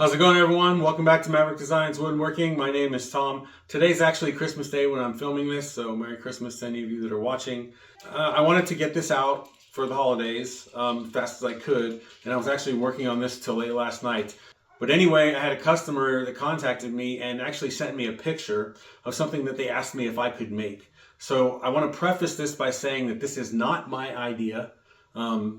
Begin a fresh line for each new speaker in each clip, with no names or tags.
How's it going, everyone? Welcome back to Maverick Designs Woodworking. My name is Tom. Today's actually Christmas Day when I'm filming this, so Merry Christmas to any of you that are watching. I wanted to get this out for the holidays fast as I could, and I was actually working on this till late last night. But anyway, I had a customer that contacted me and actually sent me a picture of something that they asked me if I could make. So I want to preface this by saying that this is not my idea.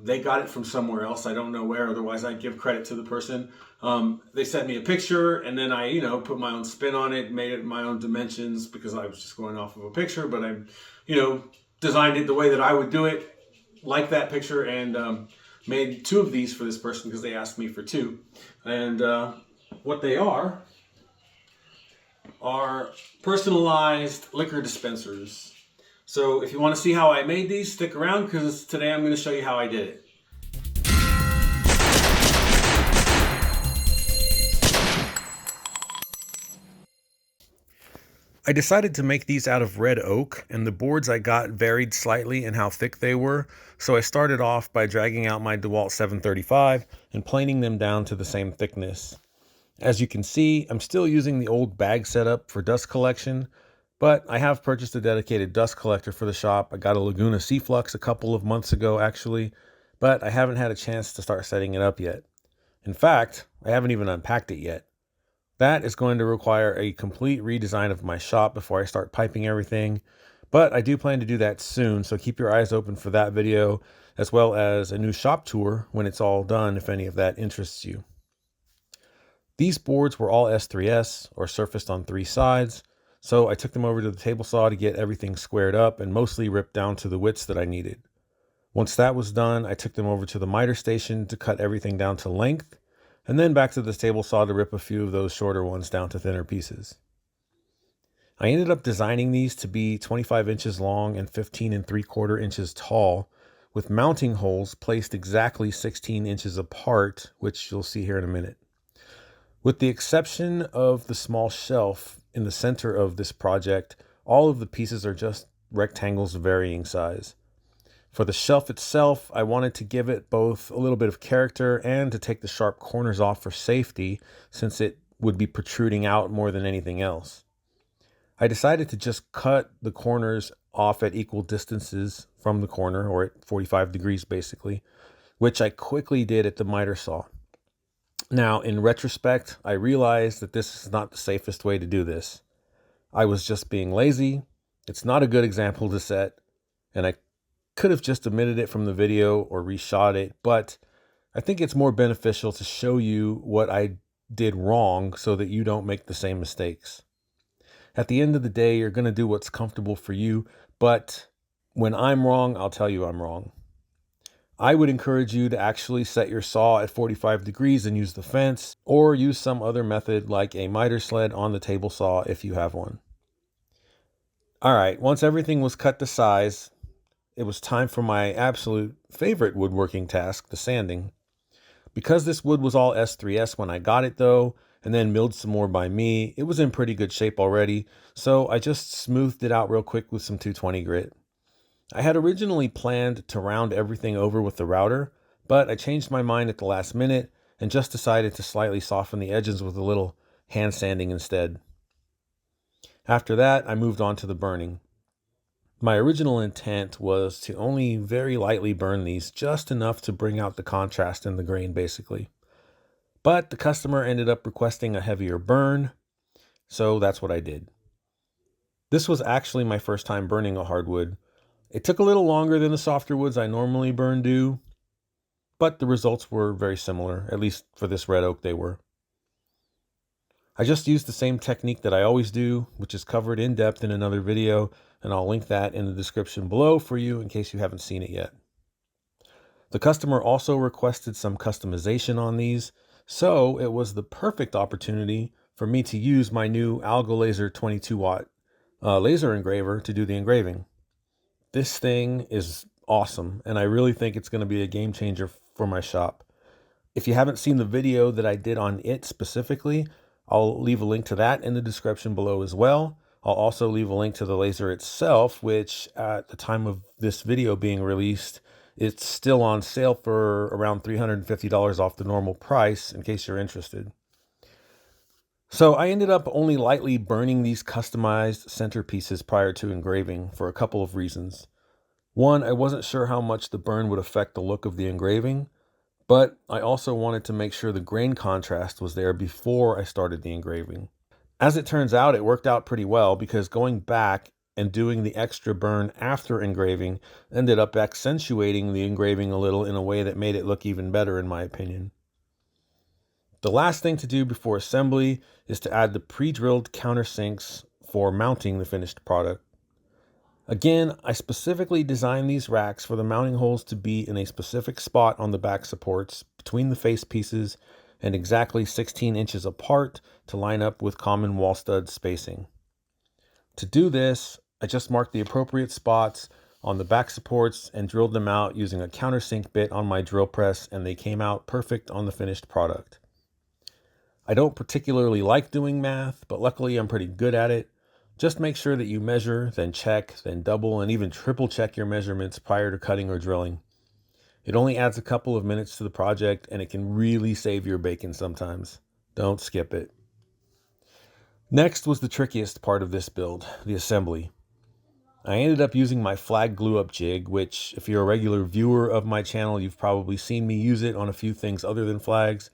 They got it from somewhere else. I don't know where, otherwise I'd give credit to the person. They sent me a picture and then I, put my own spin on it, made it my own dimensions because I was just going off of a picture, but I, designed it the way that I would do it, like that picture, and made two of these for this person because they asked me for two. And what they are personalized liquor dispensers. So if you want to see how I made these, stick around because today I'm going to show you how I did it. I decided to make these out of red oak, and the boards I got varied slightly in how thick they were, so I started off by dragging out my DeWalt 735 and planing them down to the same thickness. As you can see, I'm still using the old bag setup for dust collection, but I have purchased a dedicated dust collector for the shop. I got a Laguna Seaflux a couple of months ago, actually, but I haven't had a chance to start setting it up yet. In fact, I haven't even unpacked it yet. That is going to require a complete redesign of my shop before I start piping everything, but I do plan to do that soon, so keep your eyes open for that video, as well as a new shop tour when it's all done, if any of that interests you. These boards were all S3S, or surfaced on three sides, so I took them over to the table saw to get everything squared up and mostly ripped down to the widths that I needed. Once that was done, I took them over to the miter station to cut everything down to length, and then back to the table saw to rip a few of those shorter ones down to thinner pieces. I ended up designing these to be 25 inches long and 15 3/4 inches tall, with mounting holes placed exactly 16 inches apart, which you'll see here in a minute. With the exception of the small shelf in the center of this project, all of the pieces are just rectangles of varying size. For the shelf itself, I wanted to give it both a little bit of character and to take the sharp corners off for safety, since it would be protruding out more than anything else. I decided to just cut the corners off at equal distances from the corner, or at 45 degrees basically, which I quickly did at the miter saw. Now, in retrospect, I realized that this is not the safest way to do this. I was just being lazy. It's not a good example to set, and I could have just omitted it from the video or reshot it, but I think it's more beneficial to show you what I did wrong so that you don't make the same mistakes. At the end of the day, you're going to do what's comfortable for you, but when I'm wrong, I'll tell you I'm wrong. I would encourage you to actually set your saw at 45 degrees and use the fence, or use some other method like a miter sled on the table saw if you have one. All right, once everything was cut to size, it was time for my absolute favorite woodworking task, the sanding. Because this wood was all S3S when I got it though, and then milled some more by me, it was in pretty good shape already, so I just smoothed it out real quick with some 220 grit. I had originally planned to round everything over with the router, but I changed my mind at the last minute and just decided to slightly soften the edges with a little hand sanding instead. After that, I moved on to the burning. My original intent was to only very lightly burn these, just enough to bring out the contrast in the grain basically. But the customer ended up requesting a heavier burn, so that's what I did. This was actually my first time burning a hardwood. It took a little longer than the softer woods I normally burn do, but the results were very similar, at least for this red oak they were. I just used the same technique that I always do, which is covered in depth in another video, and I'll link that in the description below for you in case you haven't seen it yet. The customer also requested some customization on these, so it was the perfect opportunity for me to use my new Algo Laser 22-watt laser engraver to do the engraving. This thing is awesome, and I really think it's going to be a game changer for my shop. If you haven't seen the video that I did on it specifically, I'll leave a link to that in the description below as well. I'll also leave a link to the laser itself, which at the time of this video being released, it's still on sale for around $350 off the normal price in case you're interested. So I ended up only lightly burning these customized centerpieces prior to engraving for a couple of reasons. One, I wasn't sure how much the burn would affect the look of the engraving, but I also wanted to make sure the grain contrast was there before I started the engraving. As it turns out, it worked out pretty well because going back and doing the extra burn after engraving ended up accentuating the engraving a little in a way that made it look even better, in my opinion. The last thing to do before assembly is to add the pre-drilled countersinks for mounting the finished product. Again, I specifically designed these racks for the mounting holes to be in a specific spot on the back supports between the face pieces and exactly 16 inches apart to line up with common wall stud spacing. To do this, I just marked the appropriate spots on the back supports and drilled them out using a countersink bit on my drill press, and they came out perfect on the finished product. I don't particularly like doing math, but luckily I'm pretty good at it. Just make sure that you measure, then check, then double, and even triple check your measurements prior to cutting or drilling. It only adds a couple of minutes to the project, and it can really save your bacon sometimes. Don't skip it. Next was the trickiest part of this build, the assembly. I ended up using my flag glue up jig, which, if you're a regular viewer of my channel, you've probably seen me use it on a few things other than flags,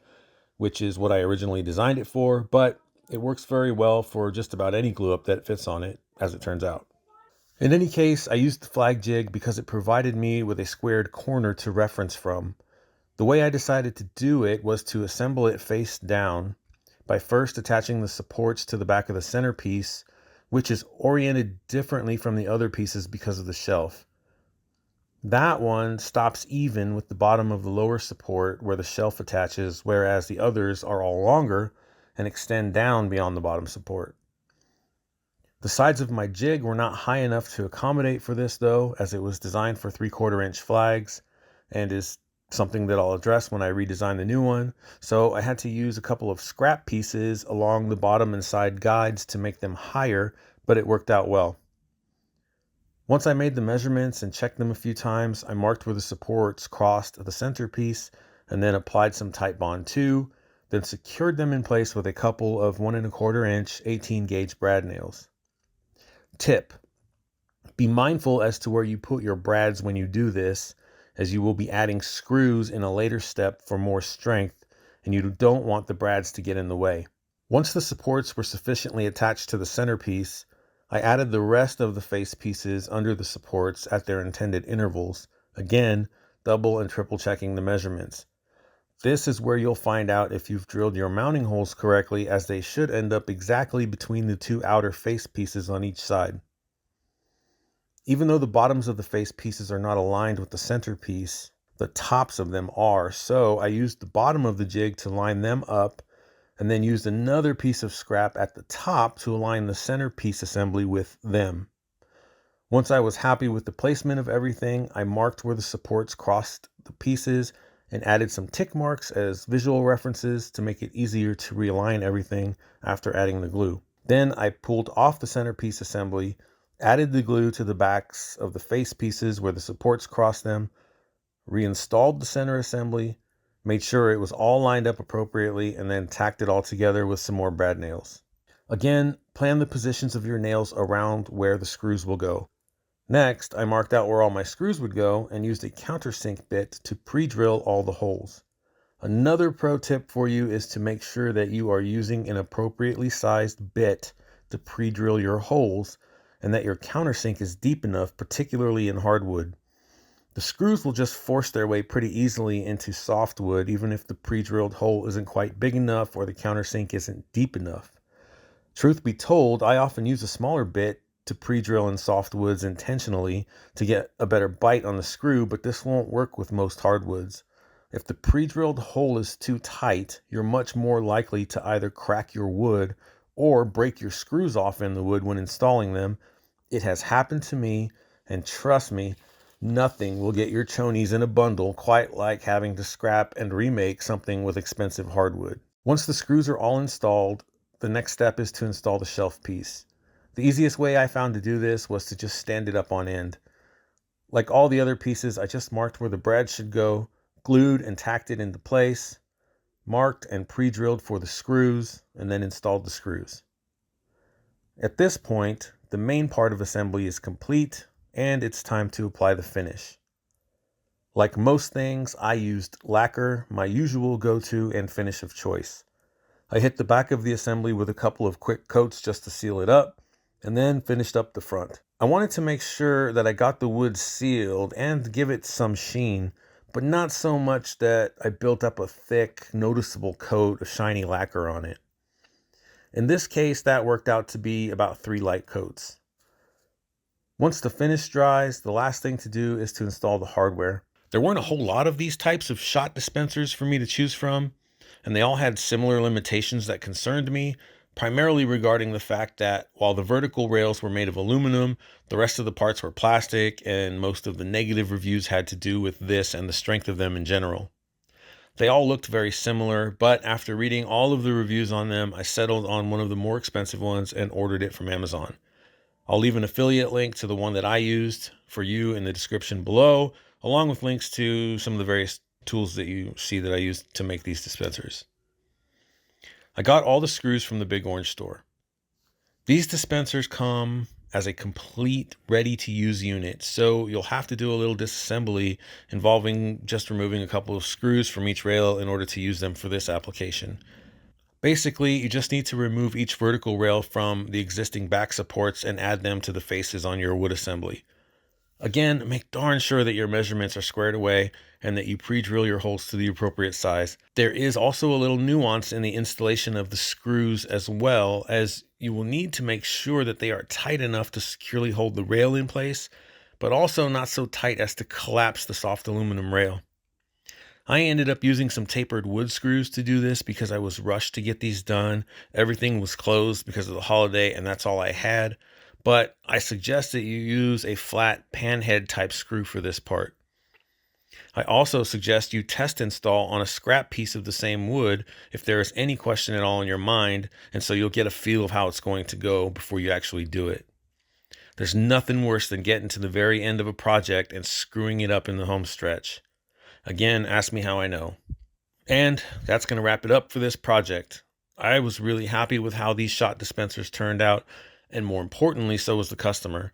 which is what I originally designed it for, but it works very well for just about any glue up that fits on it, as it turns out. In any case, I used the flag jig because it provided me with a squared corner to reference from. The way I decided to do it was to assemble it face down by first attaching the supports to the back of the centerpiece, which is oriented differently from the other pieces because of the shelf. That one stops even with the bottom of the lower support where the shelf attaches, whereas the others are all longer and extend down beyond the bottom support. The sides of my jig were not high enough to accommodate for this though, as it was designed for 3/4 inch flags and is something that I'll address when I redesign the new one. So I had to use a couple of scrap pieces along the bottom and side guides to make them higher, but it worked out well. Once I made the measurements and checked them a few times, I marked where the supports crossed the centerpiece and then applied some Titebond 2, then secured them in place with a couple of 1 1/4 inch 18 gauge brad nails. Tip: be mindful as to where you put your brads when you do this, as you will be adding screws in a later step for more strength, and you don't want the brads to get in the way. Once the supports were sufficiently attached to the centerpiece, I added the rest of the face pieces under the supports at their intended intervals, again, double and triple checking the measurements. This is where you'll find out if you've drilled your mounting holes correctly, as they should end up exactly between the two outer face pieces on each side. Even though the bottoms of the face pieces are not aligned with the centerpiece, the tops of them are, so I used the bottom of the jig to line them up and then used another piece of scrap at the top to align the centerpiece assembly with them. Once I was happy with the placement of everything, I marked where the supports crossed the pieces and added some tick marks as visual references to make it easier to realign everything after adding the glue. Then I pulled off the centerpiece assembly, added the glue to the backs of the face pieces where the supports crossed them, reinstalled the center assembly, made sure it was all lined up appropriately, and then tacked it all together with some more brad nails. Again, plan the positions of your nails around where the screws will go. Next, I marked out where all my screws would go and used a countersink bit to pre-drill all the holes. Another pro tip for you is to make sure that you are using an appropriately sized bit to pre-drill your holes and that your countersink is deep enough, particularly in hardwood. The screws will just force their way pretty easily into softwood, even if the pre-drilled hole isn't quite big enough or the countersink isn't deep enough. Truth be told, I often use a smaller bit to pre-drill in softwoods intentionally to get a better bite on the screw, but this won't work with most hardwoods. If the pre-drilled hole is too tight, you're much more likely to either crack your wood or break your screws off in the wood when installing them. It has happened to me, and trust me, nothing will get your chonies in a bundle quite like having to scrap and remake something with expensive hardwood. Once the screws are all installed, the next step is to install the shelf piece. The easiest way I found to do this was to just stand it up on end. Like all the other pieces, I just marked where the brad should go, glued and tacked it into place, marked and pre-drilled for the screws, and then installed the screws. At this point, the main part of assembly is complete, and it's time to apply the finish. Like most things, I used lacquer, my usual go-to and finish of choice. I hit the back of the assembly with a couple of quick coats just to seal it up, and then finished up the front. I wanted to make sure that I got the wood sealed and give it some sheen, but not so much that I built up a thick, noticeable coat of shiny lacquer on it. In this case, that worked out to be about 3 light coats. Once the finish dries, the last thing to do is to install the hardware. There weren't a whole lot of these types of shot dispensers for me to choose from, and they all had similar limitations that concerned me, primarily regarding the fact that while the vertical rails were made of aluminum, the rest of the parts were plastic, and most of the negative reviews had to do with this and the strength of them in general. They all looked very similar, but after reading all of the reviews on them, I settled on one of the more expensive ones and ordered it from Amazon. I'll leave an affiliate link to the one that I used for you in the description below, along with links to some of the various tools that you see that I used to make these dispensers. I got all the screws from the Big Orange store. These dispensers come as a complete ready-to-use unit, so you'll have to do a little disassembly involving just removing a couple of screws from each rail in order to use them for this application. Basically, you just need to remove each vertical rail from the existing back supports and add them to the faces on your wood assembly. Again, make darn sure that your measurements are squared away and that you pre-drill your holes to the appropriate size. There is also a little nuance in the installation of the screws as well, as you will need to make sure that they are tight enough to securely hold the rail in place, but also not so tight as to collapse the soft aluminum rail. I ended up using some tapered wood screws to do this because I was rushed to get these done. Everything was closed because of the holiday, and that's all I had. But I suggest that you use a flat panhead type screw for this part. I also suggest you test install on a scrap piece of the same wood if there is any question at all in your mind, and so you'll get a feel of how it's going to go before you actually do it. There's nothing worse than getting to the very end of a project and screwing it up in the home stretch. Again, ask me how I know. And that's going to wrap it up for this project. I was really happy with how these shot dispensers turned out, and more importantly, so was the customer.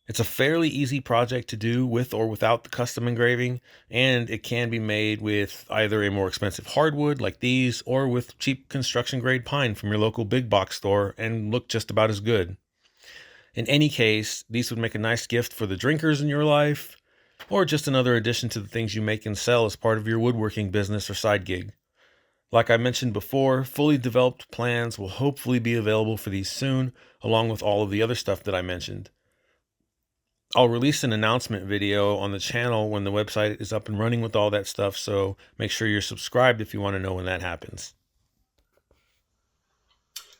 It's a fairly easy project to do with or without the custom engraving, and it can be made with either a more expensive hardwood like these or with cheap construction grade pine from your local big box store and look just about as good. In any case, these would make a nice gift for the drinkers in your life, or just another addition to the things you make and sell as part of your woodworking business or side gig. Like I mentioned before, fully developed plans will hopefully be available for these soon, along with all of the other stuff that I mentioned. I'll release an announcement video on the channel when the website is up and running with all that stuff, so make sure you're subscribed if you want to know when that happens.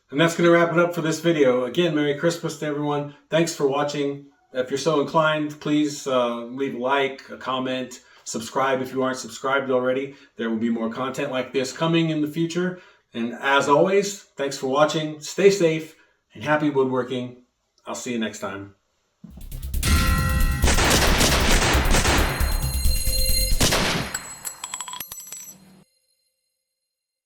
And that's going to wrap it up for this video. Again, Merry Christmas to everyone. Thanks for watching. If you're so inclined, please leave a like, a comment, subscribe if you aren't subscribed already. There will be more content like this coming in the future. And as always, thanks for watching. Stay safe and happy woodworking. I'll see you next time.